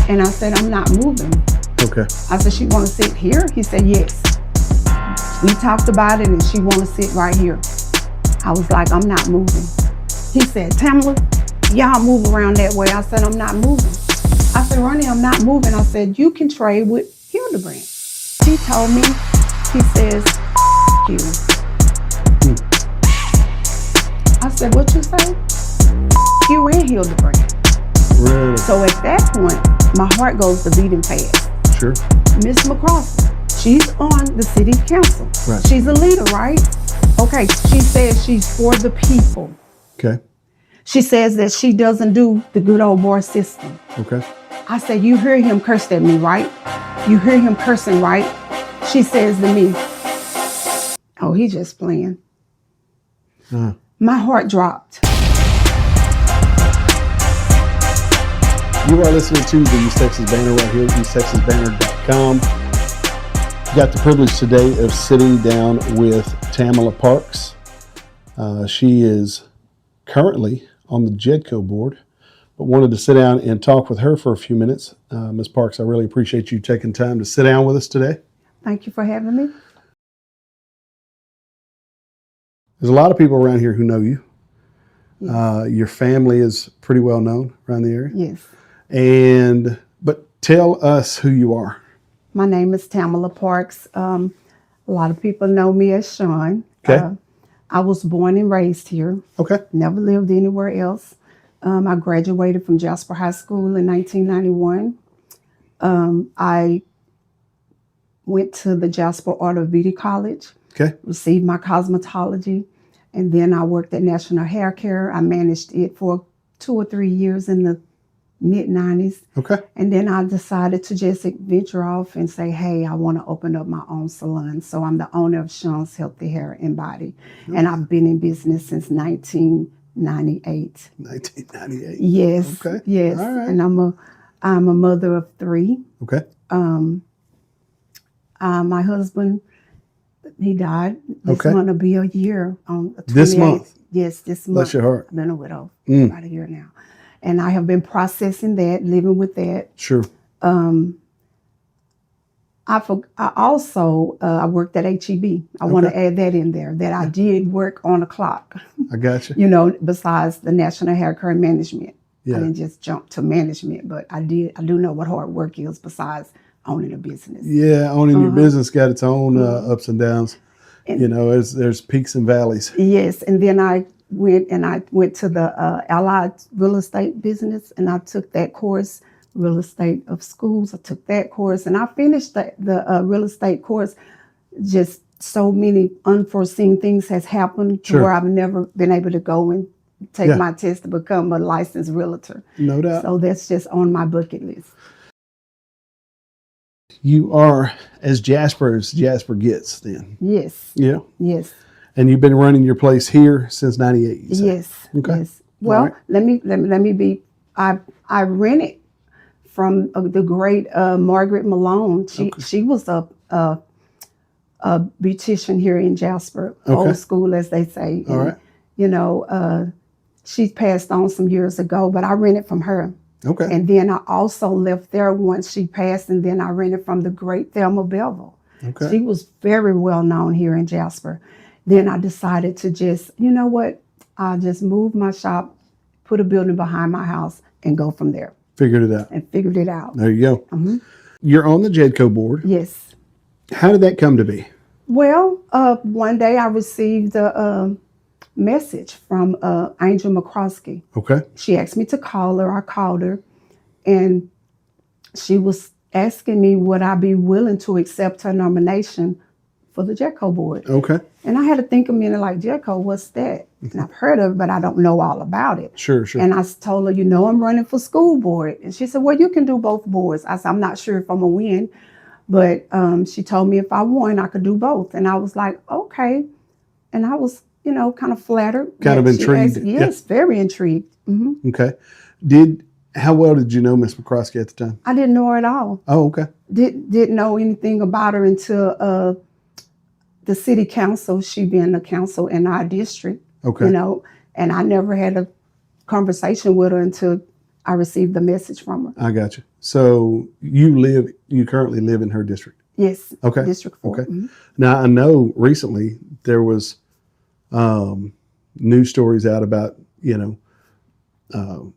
And I said, I'm not moving. Okay. I said, she want to sit here? He said, yes. We talked about it and she want to sit right here. I was like, I'm not moving. He said, Tamela, y'all move around that way. I said, I'm not moving. I said, Ronnie, I'm not moving. I said, you can trade with Hilderbrand. He told me, he says, you. I said, what you say? You and Hilderbrand. Really? So at that point, my heart goes to beating fast. Sure. Miss McCrossy, she's on the city council. Right. She's a leader, right? Okay, she says she's for the people. Okay. She says that she doesn't do the good old boy system. Okay. I said, you hear him curse at me, right? You hear him cursing, right? She says to me, oh, he just playing. My heart dropped. You are listening to the East Texas Banner right here at easttexasbanner.com. Got the privilege today of sitting down with Tamela Parks. She is currently on the JEDCO board, but wanted to sit down and talk with her for a few minutes. Ms. Parks, I really appreciate you taking time to sit down with us today. Thank you for having me. There's a lot of people around here who know you. Yes. Your family is pretty well known around the area. Yes. But tell us who you are. My name is Tamela Parks. A lot of people know me as Sean. Okay. I was born and raised here. Okay. Never lived anywhere else. I graduated from Jasper High School in 1991. I went to the Jasper Art of Beauty College. Okay. Received my cosmetology, and then I worked at National Hair Care. I managed it for 2 or 3 years in the mid-90s. Okay. And then I decided to just venture off and say, hey, I want to open up my own salon. So I'm the owner of Sean's Healthy Hair and Body. Okay. And I've been in business since 1998. 1998. Yes. Okay. Yes. All right. And I'm a mother of 3. Okay. My husband, he died. This Okay. month will be a year on the 28th. This month? Yes, this month. Bless your heart. I've been a widow for about a year now. And I have been processing that, living with that. Sure. I also worked at HEB. I want to add that in there, that I did work on the clock. I got you. You know, besides the National Hair Care Management. Yeah. I didn't just jump to management, but I do know what hard work is besides owning a business. Yeah, owning your business got its own ups and downs. And, you know, there's peaks and valleys. Yes, and then I went to the Allied Real Estate Business, and I took that course, Real Estate of Schools. I took that course, and I finished the real estate course. Just so many unforeseen things has happened to where I've never been able to go and take my test to become a licensed realtor. No doubt. So that's just on my bucket list. You are as Jasper gets then. Yes. Yeah. Yes. And you've been running your place here since 98. Yes. Okay. Yes. Well, right. let me be. I rented from the great Margaret Malone. She was a beautician here in Jasper, old school as they say. All right. You know, she passed on some years ago, but I rented from her. Okay. And then I also left there once she passed, and then I rented from the great Thelma Bevel. Okay. She was very well known here in Jasper. Then I decided to just, you know what, I'll just move my shop, put a building behind my house, and go from there. Figured it out. And figured it out. There you go. Mm-hmm. You're on the JEDCO board. Yes. How did that come to be? Well, one day I received a message from Angel McCroskey. Okay. She asked me to call her. I called her, and she was asking me would I be willing to accept her nomination for the JEDCO board. Okay. And I had to think a minute, like, JEDCO, what's that? And I've heard of it, but I don't know all about it. Sure. And I told her, you know, I'm running for school board. And she said, well, you can do both boards. I said, I'm not sure if I'm going to win, but she told me if I won, I could do both. And I was like, okay. And I was, you know, kind of flattered. Kind of intrigued. Yes, very intrigued. Mm-hmm. Okay. How well did you know Miss McCroskey at the time? I didn't know her at all. Oh, okay. Didn't know anything about her until the city council, she being the council in our district. Okay. You know, and I never had a conversation with her until I received the message from her. I got you. So you currently live in her district. Yes. Okay. District 4. Okay. Now I know recently there was news stories out about,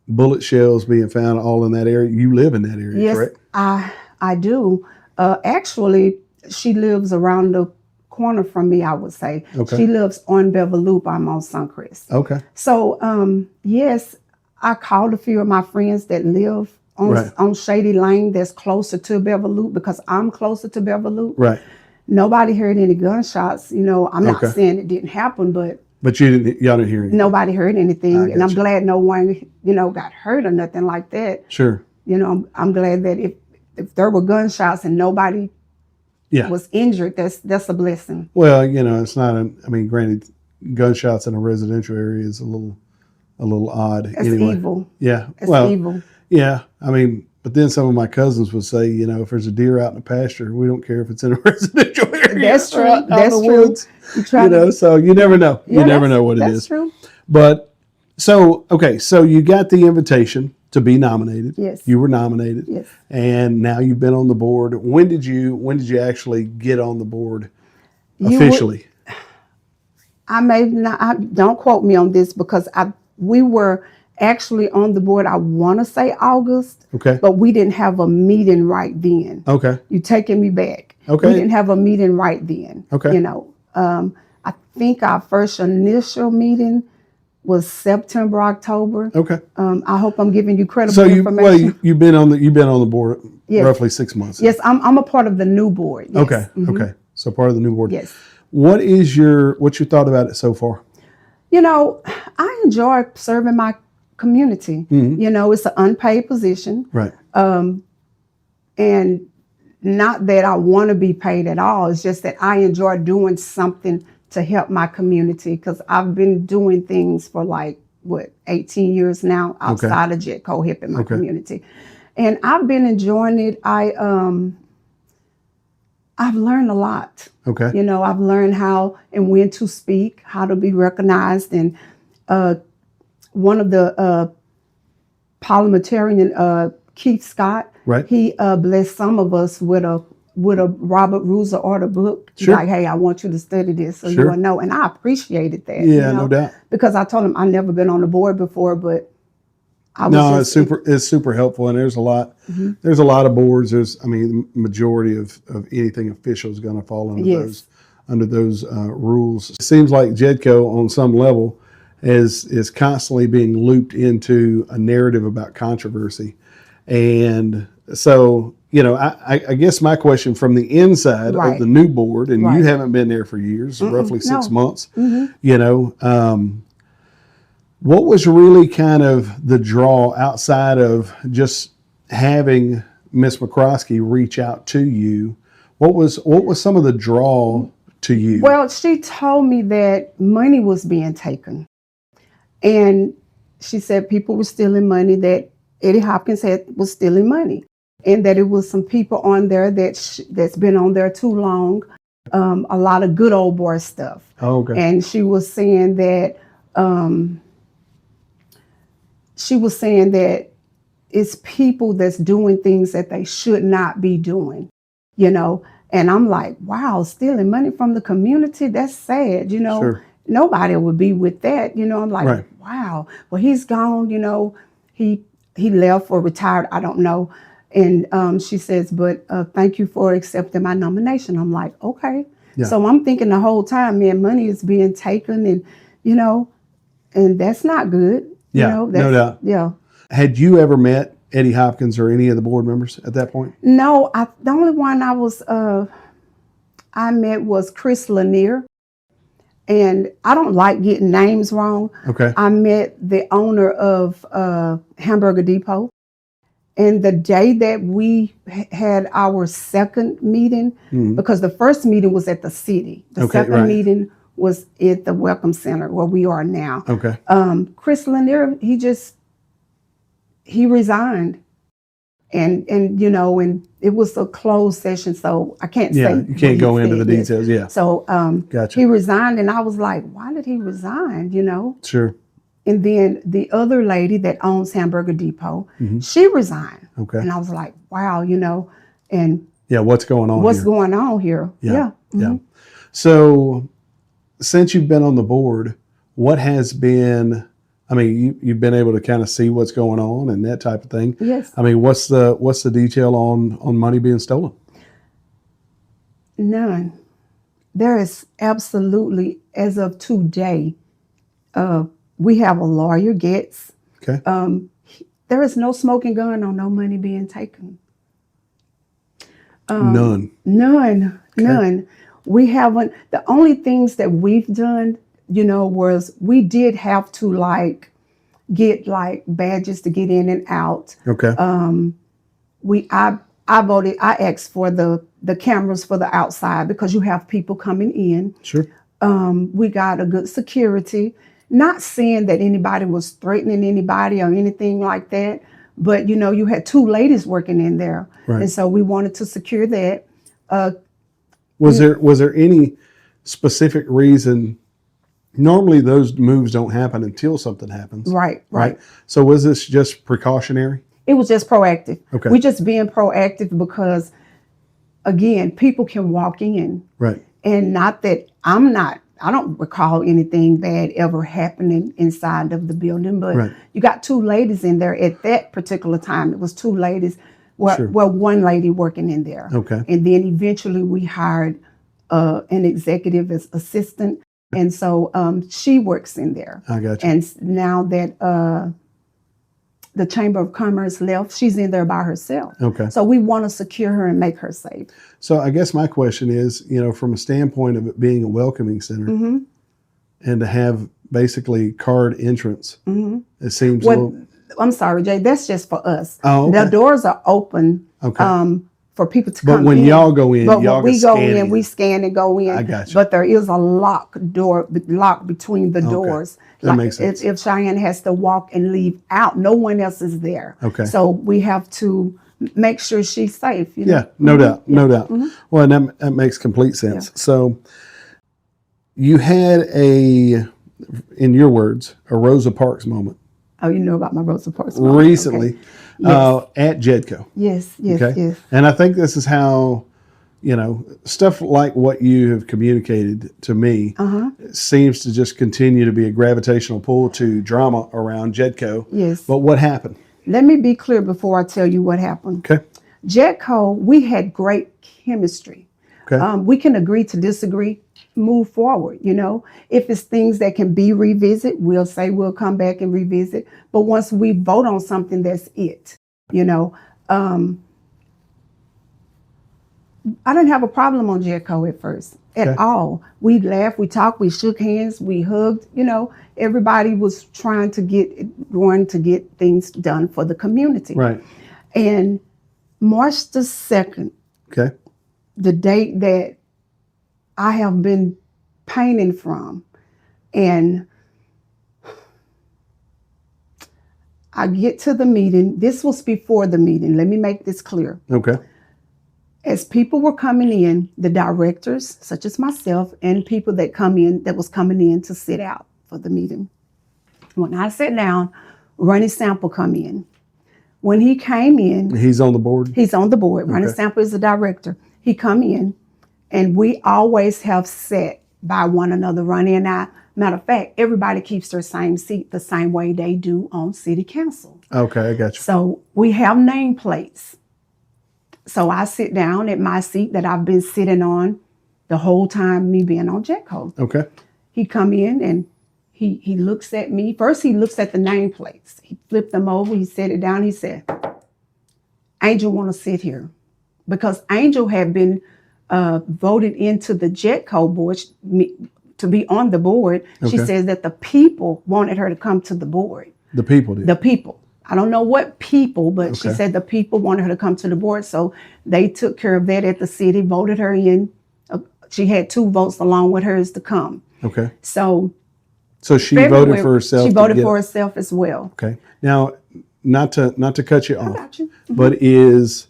bullet shells being found all in that area. You live in that area, Yes, correct? I do. Actually, she lives around the corner from me, I would say. Okay. She lives on Bevel Loop. I'm on Suncrest. Okay. So, yes, I called a few of my friends that live Right. on Shady Lane that's closer to Bevel Loop because I'm closer to Bevel Loop. Right. Nobody heard any gunshots. I'm not Okay. saying it didn't happen, but But y'all didn't hear anything. nobody heard anything. And I'm gotcha. glad no one, got hurt or nothing like that. Sure. I'm glad that if there were gunshots and nobody Yeah. was injured, that's a blessing. Well, it's not. Granted, gunshots in a residential area is a little odd. That's anyway. evil. Yeah. That's evil. Yeah. But then some of my cousins would say, if there's a deer out in the pasture, we don't care if it's in a residential area. That's true. Or out in That's the true. woods. So you never know. You never know what it is. That's true. But so you got the invitation to be nominated. Yes. You were nominated. Yes. And now you've been on the board. When did you actually get on the board officially? I may not. Don't quote me on this because we were actually on the board. I want to say August. Okay. But we didn't have a meeting right then. Okay. You taking me back. Okay. We didn't have a meeting right then. Okay. I think our first initial meeting was September, October. Okay. I hope I'm giving you credible information. You've been on the board Yes. roughly 6 months. Yes, I'm a part of the new board. Yes. Okay. Okay. So part of the new board. Yes. What's your thought about it so far? I enjoy serving my community. It's an unpaid position. Right. And not that I want to be paid at all. It's just that I enjoy doing something to help my community because I've been doing things for 18 years now outside of JEDCO helping my community. And I've been enjoying it. I've learned a lot. Okay. I've learned how and when to speak, how to be recognized. And one of the parliamentarian, Keith Scott, right. He blessed some of us with a Robert Rules of Order book. Sure. Like, hey, I want you to study this so Sure. you will know. And I appreciated that. Yeah, no doubt. Because I told him I've never been on the board before, but it's super helpful, and there's a lot. Mm-hmm. There's a lot of boards. The majority of anything official is going to fall under those rules. It seems like JEDCO on some level is constantly being looped into a narrative about controversy, and so I guess my question from the inside of the new board, and you haven't been there for years, roughly 6 months. Mm-hmm. What was really kind of the draw outside of just having Miss McCroskey reach out to you? What was some of the draw to you? Well, she told me that money was being taken. And she said people were stealing money, that Eddie Hopkins was stealing money. And that it was some people on there that's been on there too long. A lot of good old boy stuff. Oh, okay. And she was saying that it's people that's doing things that they should not be doing, And I'm like, wow, stealing money from the community, that's sad, Sure. Nobody would be with that, I'm like, right. Wow. Well, he's gone, he left or retired, I don't know. And she says, but thank you for accepting my nomination. I'm like, okay. Yeah. So I'm thinking the whole time, man, money is being taken and, and that's not good. Yeah, no doubt. Yeah. Had you ever met Eddie Hopkins or any of the board members at that point? No, the only one I met was Chris Lanier. And I don't like getting names wrong. Okay. I met the owner of Hamburger Depot. And the day that we had our second meeting, because the first meeting was at the city. The second meeting was at the Welcome Center where we are now. Okay. Chris Lanier, he resigned. And it was a closed session, so I can't say. Yeah, you can't go into the details, yeah. So gotcha. He resigned, and I was like, why did he resign, Sure. And then the other lady that owns Hamburger Depot, Mm-hmm. she resigned. Okay. And I was like, wow, and Yeah. What's going on what's here? going on here? Yeah. Mhm. So since you've been on the board, what has been, I mean, you've been able to kind of see what's going on and that type of thing. Yes. I mean, what's the detail on money being stolen? None. There is absolutely, as of today, we have a lawyer, Getz. Okay. There is no smoking gun on no money being taken. None. None. We haven't. The only things that we've done, was we did have to get badges to get in and out. Okay. I voted. I asked for the cameras for the outside because you have people coming in. Sure. We got a good security. Not saying that anybody was threatening anybody or anything like that, but you had two ladies working in there, Right. and so we wanted to secure that. Was there any specific reason? Normally, those moves don't happen until something happens. Right. So was this just precautionary? It was just proactive. Okay. We just being proactive because, again, people can walk in. Right. And not that I don't recall anything bad ever happening inside of the building, but Right. you got two ladies in there at that particular time. It was two ladies, Sure. one lady working in there. Okay. And then eventually we hired an executive as assistant. And so she works in there. I got you. And now that the Chamber of Commerce left, she's in there by herself. Okay. So we want to secure her and make her safe. So I guess my question is, from a standpoint of it being a welcoming center Mm-hmm. and to have basically card entrance, Mm-hmm. it seems a little. I'm sorry, Jay. That's just for us. Oh, okay. The doors are open Okay. for people to But come when in. y'all go in, but y'all when we can go scan in, we scan and go in. I got you. But there is a lock between the Okay. doors. That makes sense. If Cheyenne has to walk and leave out, no one else is there. Okay. So we have to make sure she's safe. Yeah, no doubt, no doubt. Mhm. Well, and that makes complete sense. So you had in your words, a Rosa Parks moment Oh, you know about my Rosa Parks recently Okay. Yes. at JEDCO. Yes. Okay. Yes. And I think this is how, stuff like what you have communicated to me seems to just continue to be a gravitational pull to drama around JEDCO. Yes. But what happened? Let me be clear before I tell you what happened. Okay. JEDCO, we had great chemistry. Okay. We can agree to disagree, move forward. If it's things that can be revisited, we'll say we'll come back and revisit. But once we vote on something, that's it. I didn't have a problem on JEDCO at first at all. We laughed, we talked, we shook hands, we hugged. Everybody was trying to get things done for the community. Right. And March the 2nd, Okay. the date that I have been painting from, and I get to the meeting. This was before the meeting. Let me make this clear. Okay. As people were coming in, the directors, such as myself, and people that was coming in to sit out for the meeting. When I sat down, Ronnie Sample come in. When he came in, He's on the board? he's on the board. Ronnie Okay. Sample is the director. He come in, and we always have sat by one another, Ronnie and I. Matter of fact, everybody keeps their same seat the same way they do on city council. Okay, I got you. So we have nameplates. So I sit down at my seat that I've been sitting on the whole time me being on JEDCO. Okay. He come in and he looks at me. First, he looks at the nameplates. He flipped them over. He set it down. He said, Angel want to sit here. Because Angel had been voted into the JEDCO board to be on the board. She Okay. says that the people wanted her to come to the board. The people did. The people. I don't know what people, but she Okay. said the people wanted her to come to the board. So they took care of that at the city, voted her in. She had 2 votes along with hers to come. Okay. So she February, voted for herself. She to voted get- for herself as well. Okay. Now, not to cut you I off, got you. but is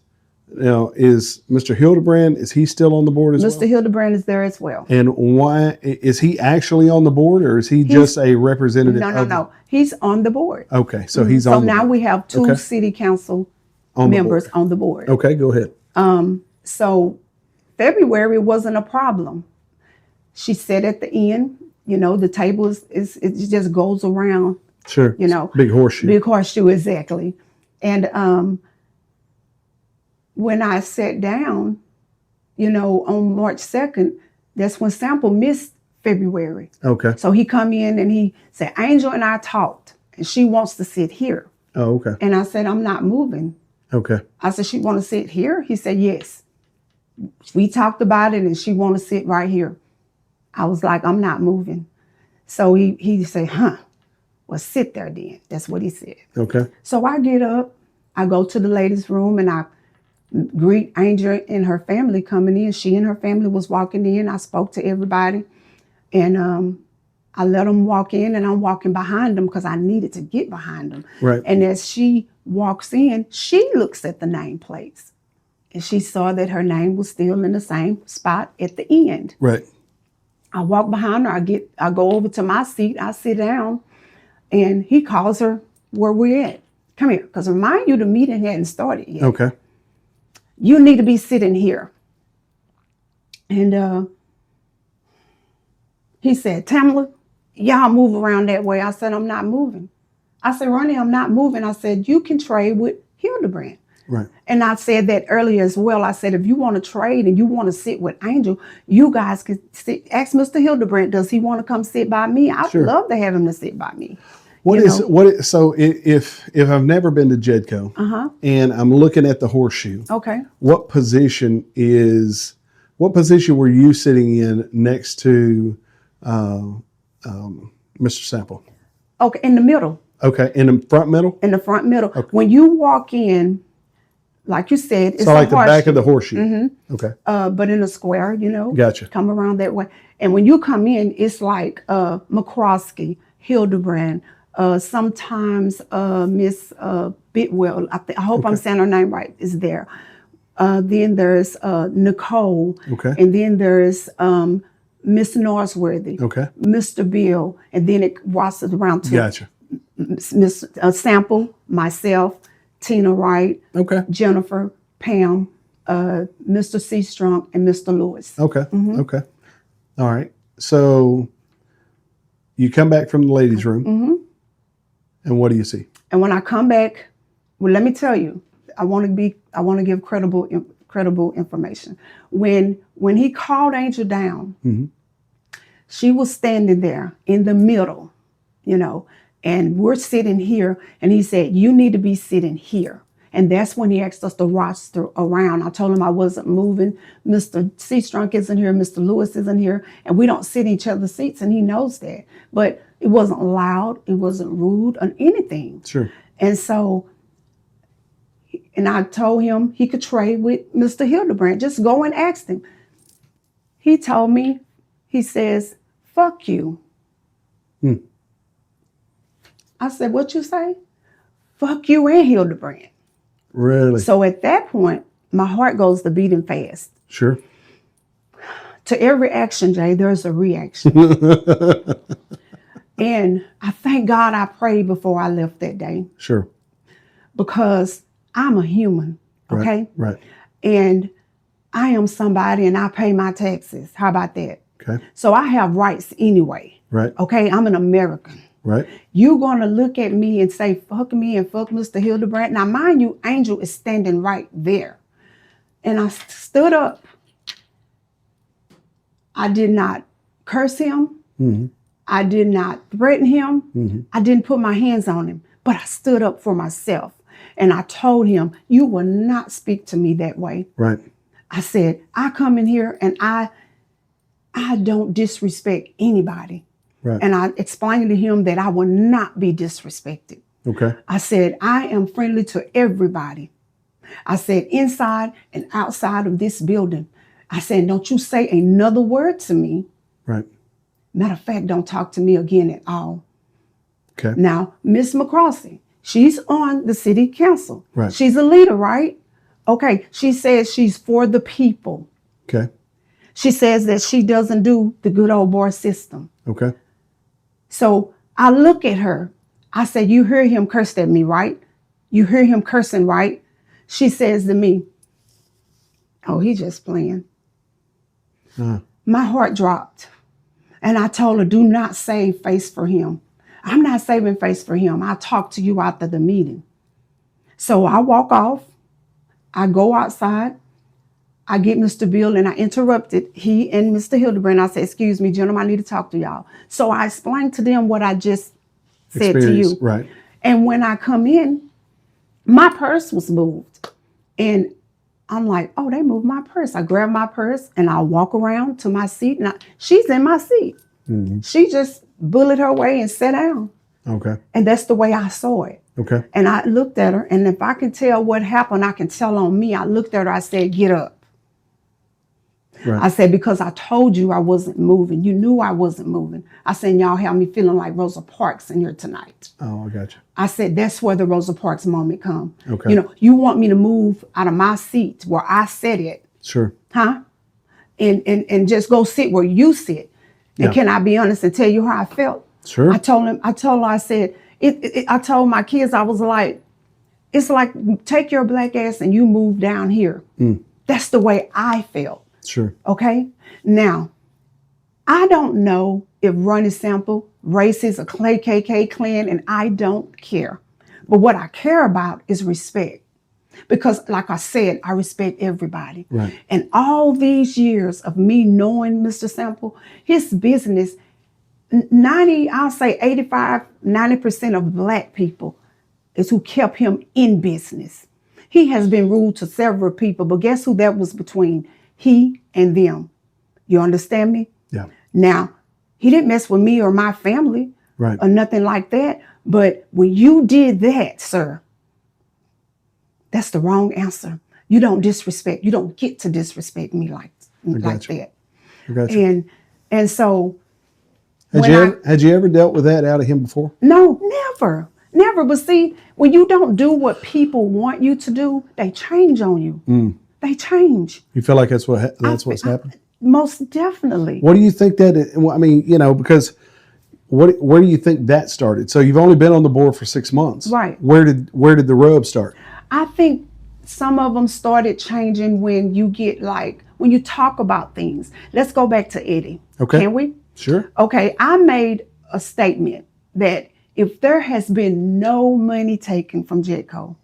Now, is Mr. Hilderbrand, is he still on the board as Mr. well? Hilderbrand is there as well. And why is he actually on the board, or is he just a representative? No. He's on the board. Okay, so he's on. So the now board. we have two Okay. city council On the members board. on the board. Okay, go ahead. So February wasn't a problem. She said at the end, the table it just goes around. Sure. Big horseshoe. Big horseshoe, exactly. And when I sat down, on March 2nd, that's when Sample missed February. Okay. So he come in and he said, Angel and I talked, and she wants to sit here. Oh, okay. And I said, I'm not moving. Okay. I said, she want to sit here? He said, yes. We talked about it, and she want to sit right here. I was like, I'm not moving. So he said, well, sit there then. That's what he said. Okay. So I get up, I go to the ladies' room, and I greet Angel and her family coming in. She and her family was walking in. I spoke to everybody, and I let them walk in, and I'm walking behind them because I needed to get behind them. Right. And as she walks in, she looks at the nameplates, and she saw that her name was still in the same spot at the end. Right. I walk behind her. I go over to my seat. I sit down, and he calls her where we're at. Come here, because remind you, the meeting hadn't started yet. Okay. You need to be sitting here. And he said, Tamela, y'all move around that way. I said, I'm not moving. I said, Ronnie, I'm not moving. I said, you can trade with Hilderbrand. Right. And I said that earlier as well. I said, if you want to trade and you want to sit with Angel, you guys can sit. Ask Mr. Hilderbrand, does he want to come sit by me? I'd love to have him to sit by me. So if I've never been to JEDCO and I'm looking at the horseshoe, Okay. what position were you sitting in next to Mr. Sample? Okay, in the middle. Okay, in the front middle? In the front middle. Okay. When you walk in, like you said, it's so like a the back of the horseshoe. Okay. but in a square, Gotcha. Come around that way. And when you come in, it's like McCroskey, Hilderbrand, sometimes Miss Bitwell, I hope I'm saying her name right, is there. Then there's Nicole. Okay. And then there's Miss Norsworthy. Okay. Mr. Bill. And then it washes around to Gotcha. Miss Sample, myself, Tina Wright, Okay. Jennifer, Pam, Mr. C. Strunk, and Mr. Lewis. Okay. Okay. All right. So you come back from the ladies' room, and what do you see? And when I come back, well, let me tell you, I want to give credible information. When he called Angel down, she was standing there in the middle, and we're sitting here, and he said, you need to be sitting here. And that's when he asked us to roster around. I told him I wasn't moving. Mr. C. Strunk isn't here. Mr. Lewis isn't here. And we don't sit in each other's seats, and he knows that. But it wasn't loud. It wasn't rude or anything. Sure. And so, and I told him he could trade with Mr. Hilderbrand. Just go and ask him. He told me, he says, fuck you. I said, what you say? Fuck you and Hilderbrand. Really? So at that point, my heart goes to beating fast. Sure. To every action, Jay, there's a reaction. And I thank God I prayed before I left that day. Sure. Because I'm a human, okay? Right. And I am somebody and I pay my taxes. How about that? Okay. So I have rights anyway. Right. Okay, I'm an American. Right. You're going to look at me and say, fuck me and fuck Mr. Hilderbrand. Now, mind you, Angel is standing right there. And I stood up. I did not curse him. I did not threaten him. I didn't put my hands on him. But I stood up for myself. And I told him, you will not speak to me that way. Right. I said, I come in here and I don't disrespect anybody. Right. And I explained to him that I will not be disrespected. Okay. I said, I am friendly to everybody. I said, inside and outside of this building. I said, don't you say another word to me. Right. Matter of fact, don't talk to me again at all. Okay. Now, Miss McCroskey, she's on the city council. Right. She's a leader, right? Okay, she says she's for the people. Okay. She says that she doesn't do the good old boy system. Okay. So I look at her. I said, you hear him cursed at me, right? You hear him cursing, right? She says to me, oh, he's just playing. My heart dropped. And I told her, do not save face for him. I'm not saving face for him. I'll talk to you after the meeting. So I walk off. I go outside. I get Mr. Bill and I interrupted he and Mr. Hilderbrand. I said, excuse me, gentlemen, I need to talk to y'all. So I explained to them what I just said to you. Right. And when I come in, my purse was moved. And I'm like, oh, they moved my purse. I grab my purse and I walk around to my seat. And she's in my seat. Mm-hmm. She just bullied her way and sat down. Okay. And that's the way I saw it. Okay. And I looked at her. And if I can tell what happened, I can tell on me. I looked at her. I said, get up. Right. I said, because I told you I wasn't moving. You knew I wasn't moving. I said, y'all have me feeling like Rosa Parks in here tonight. Oh, I got you. I said, that's where the Rosa Parks moment come. Okay. You know, you want me to move out of my seat where I sit it. Sure. Huh? And just go sit where you sit. And Yeah. can I be honest and tell you how I felt? Sure. I told her, I said, I told my kids, I was like, it's like, take your black ass and you move down here. Mm. That's the way I felt. Sure. Okay. Now, I don't know if Ronnie Sample, racist, or KKK Klan, and I don't care. But what I care about is respect. Because like I said, I respect everybody. Right. And all these years of me knowing Mr. Sample, his business, 85, 90% of Black people is who kept him in business. He has been rude to several people, but guess who that was between? He and them. You understand me? Yeah. Now, he didn't mess with me or my family, right, or nothing like that. But when you did that, sir, that's the wrong answer. You don't disrespect. You don't get to disrespect me like that. I got you. And so, had you ever dealt with that out of him before? No, never. Never. But see, when you don't do what people want you to do, they change on you. Mm. They change. You feel like that's what's happened? Most definitely. What do you think that is? I mean, because where do you think that started? So you've only been on the board for 6 months. Right. Where did the rub start? I think some of them started changing when you get when you talk about things. Let's go back to Eddie. Okay. Can we? Sure. Okay. I made a statement that if there has been no money taken from JEDCO,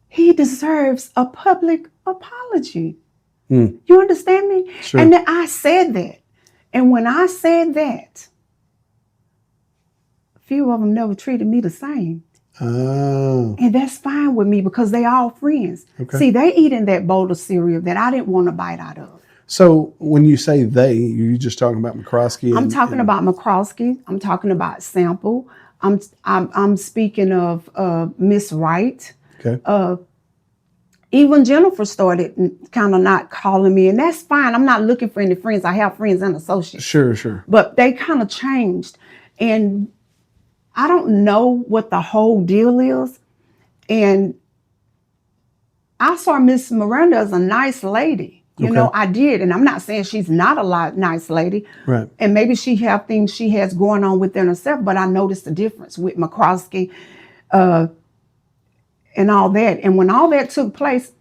he deserves a public apology. Mm. You understand me? Sure. And then I said that. And when I said that, a few of them never treated me the same. Oh. And that's fine with me because they all friends. Okay. See, they eating that bowl of cereal that I didn't want to bite out of. So when you say they, you're just talking about McCroskey? I'm talking about McCroskey. I'm talking about Sample. I'm speaking of Miss Wright. Okay. Even Jennifer started kind of not calling me, and that's fine. I'm not looking for any friends. I have friends and associates. Sure. But they kind of changed, and I don't know what the whole deal is. And I saw Miss Miranda as a nice lady. You know, I did. And I'm not saying she's not a nice lady. Right. And maybe she have things she has going on within herself, but I noticed the difference with McCroskey and all that. And when all that took place,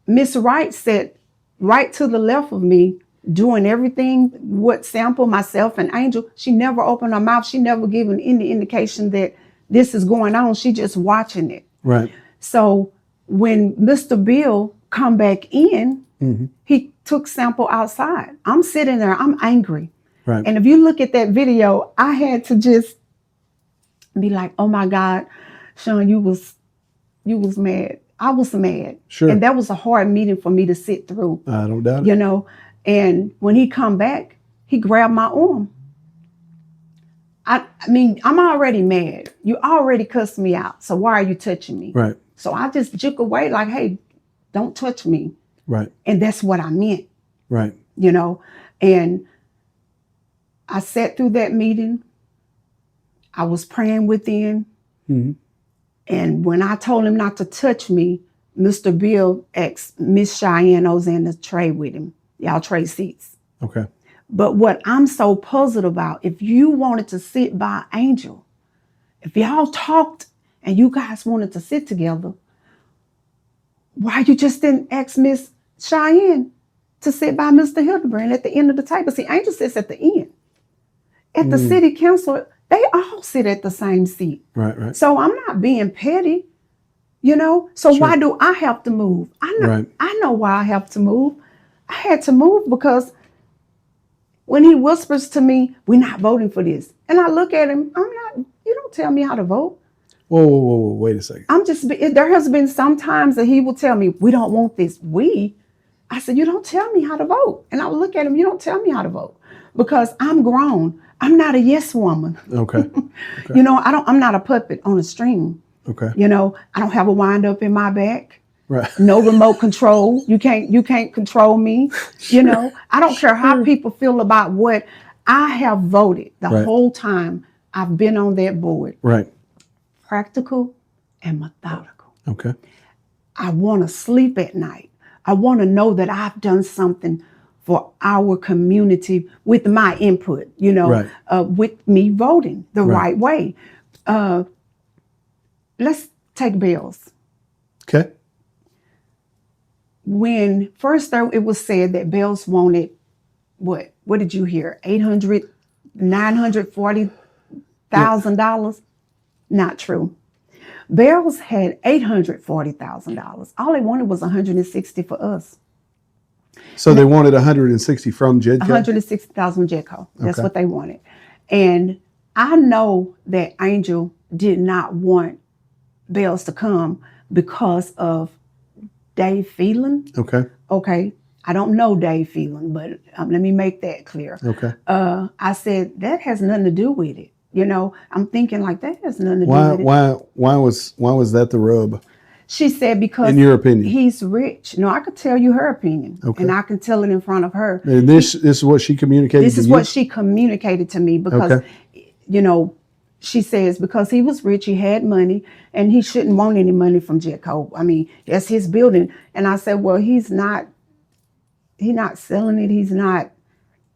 Miss Wright sat right to the left of me, doing everything, what Sample, myself, and Angel. She never opened her mouth. She never given any indication that this is going on. She just watching it. Right. So when Mr. Bill come back in, mm-hmm. he took Sample outside. I'm sitting there. I'm angry. Right. And if you look at that video, I had to just be like, oh my God, Sean, you was mad. I was mad. Sure. And that was a hard meeting for me to sit through. I don't doubt it. You know, and when he come back, he grabbed my arm. I mean, I'm already mad. You already cussed me out. So why are you touching me? Right. So I just juke away like, hey, don't touch me. Right. And that's what I meant. Right. You know, and I sat through that meeting. I was praying within. Mm-hmm. And when I told him not to touch me, Mr. Bill asked Miss Cheyenne was in the trade with him. Y'all trade seats. Okay. But what I'm so puzzled about, if you wanted to sit by Angel, if y'all talked and you guys wanted to sit together, why you just didn't ask Miss Cheyenne to sit by Mr. Hilderbrand at the end of the table? See, Angel sits at the end. At the city council, they all sit at the same seat. Right. So I'm not being petty, you know? So Sure. why do I have to move? I know why I have to move. I had to move because when he whispers to me, we're not voting for this. And I look at him, you don't tell me how to vote. Whoa, wait a second. There has been some times that he will tell me, we don't want this. I said, you don't tell me how to vote. And I would look at him, you don't tell me how to vote because I'm grown. I'm not a yes woman. Okay. You know, I'm not a puppet on a string. Okay. You know, I don't have a wind up in my back. Right. No remote control. You can't control me. You know, I don't care how people feel about what I have voted the whole time I've been on that board. Right. Practical and methodical. Okay. I want to sleep at night. I want to know that I've done something for our community with my input, you know, with me voting the right way. Let's take bills. Okay. When first it was said that Bells wanted, what did you hear? $940,000? Not true. Bells had $840,000. All they wanted was $160 for us. So they wanted 160 from JEDCO? 160,000 JEDCO. That's Okay. what they wanted. And I know that Angel did not want Bells to come because of Dave Phelan. Okay. Okay. I don't know Dave Phelan, but let me make that clear. Okay. I said, that has nothing to do with it. You know, I'm thinking like that has nothing to do with it. Why was that the rub? She said, because in your opinion, he's rich. No, I could tell you her opinion, and I can tell it in front of her. And this is what she communicated. This is what she communicated to me because, you know, she says because he was rich, he had money, and he shouldn't want any money from JEDCO. I mean, that's his building. And I said, well, he's not selling it.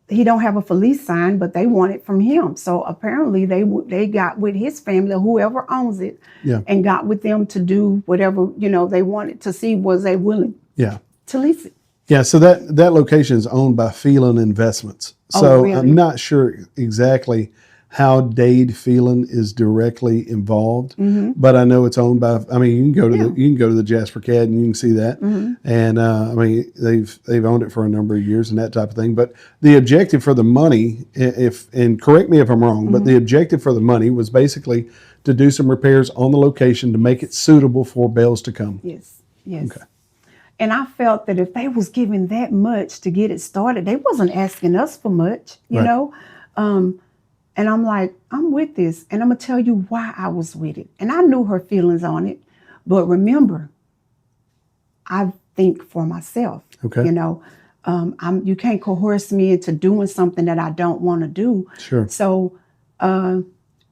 He don't have a for lease sign, but they want it from him. So apparently they got with his family, whoever owns it, and got with them to do whatever, you know, they wanted to see was they willing to lease it. Yeah, so that location is owned by Phelan Investments. So really? I'm not sure exactly how Dade Phelan is directly involved, but I know it's owned by. I mean, you can go to the Jasper CAD and you can see that, and I mean they've owned it for a number of years and that type of thing. But the objective for the money, and correct me if I'm wrong, but the objective for the money was basically to do some repairs on the location to make it suitable for Bells to come. Yes. Okay. And I felt that if they was giving that much to get it started, they wasn't asking us for much, you know. And I'm like, I'm with this. And I'm going to tell you why I was with it. And I knew her feelings on it. But remember, I think for myself. Okay. You know, you can't coerce me into doing something that I don't want to do. Sure. So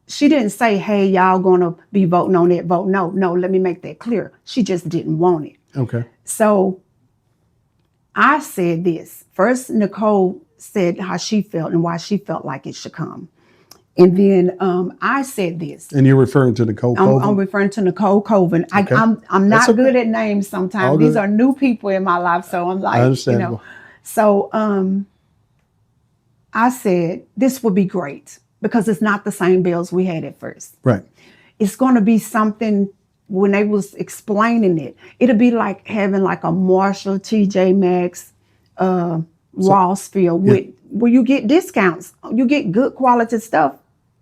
she didn't say, hey, y'all going to be voting on that vote. No, let me make that clear. She just didn't want it. Okay. So I said this. First, Nicole said how she felt and why she felt like it should come. And then I said this. And you're referring to Nicole Colvin? I'm referring to Nicole Colvin. Okay. I'm not good at names sometimes. These are new people in my life. So I'm like, you know. So I said, this would be great because it's not the same bills we had at first. Right. It's going to be something when they was explaining it. It'll be like having like a Marshall, TJ Maxx, Rossfield where you get discounts. You get good quality stuff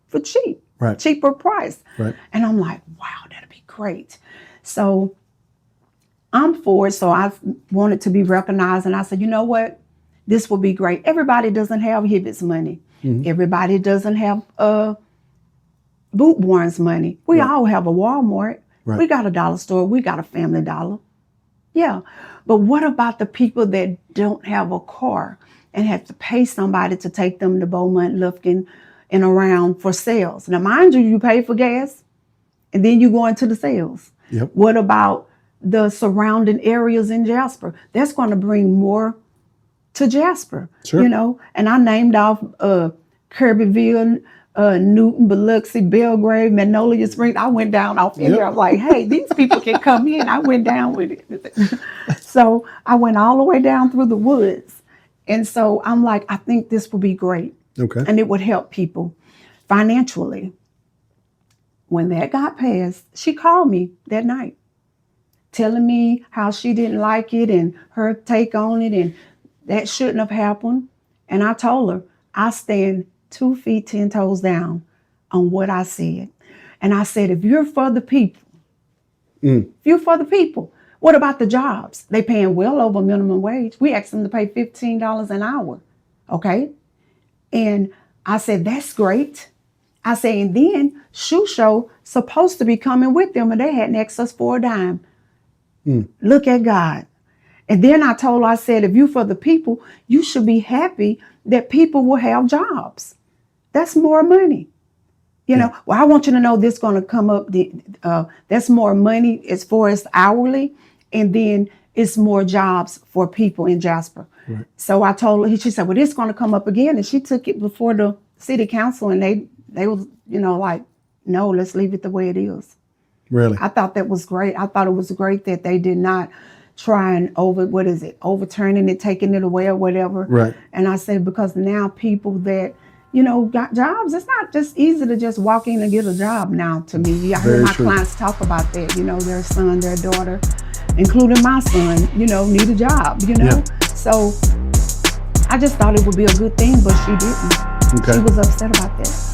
for cheap, cheaper price. Right. And I'm like, wow, that'd be great. So I'm for it. So I wanted to be recognized. And I said, you know what? This will be great. Everybody doesn't have Hibbett's money. Everybody doesn't have Boot Barn's money. We all have a Walmart. We got a dollar store. We got a Family Dollar. Yeah. But what about the people that don't have a car and have to pay somebody to take them to Beaumont, Lufkin, and around for sales? Now, mind you, you pay for gas, and then you go into the sales. Yep. What about the surrounding areas in Jasper. That's going to bring more to Jasper, Sure. you know. And I named off Kirbyville, Newton, Biloxi, Belgrade, Magnolia Springs. I went down off in there. I'm like, hey, these people can come in. I went down with it. So I went all the way down through the woods. And so I'm like, I think this will be great. Okay. And it would help people financially. When that got passed, she called me that night, telling me how she didn't like it and her take on it, and that shouldn't have happened. And I told her, I stand 2 feet, 10 toes down on what I said. And I said, if you're for the people, if you're for the people, what about the jobs? They paying well over minimum wage. We asked them to pay $15 an hour. Okay. And I said, that's great. I said, and then Shoe Show supposed to be coming with them, and they hadn't asked us for a dime. Look at God. And then I told her, I said, if you for the people, you should be happy that people will have jobs. That's more money. You know, well, I want you to know this going to come up. That's more money as far as hourly. And then it's more jobs for people in Jasper. Right. So I told her, she said, well, this going to come up again. And she took it before the city council, and they was, you know, like, no, let's leave it the way it is. Really? I thought that was great. I thought it was great that they did not try and overturning it, taking it away or whatever. Right. And I said, because now people that, you know, got jobs, it's not just easy to just walk in and get a job now to me. I hear my clients talk about that, you know, their son, their daughter, including my son, you know, need a job, you know. Yeah. So I just thought it would be a good thing, but she didn't. Okay. She was upset about that.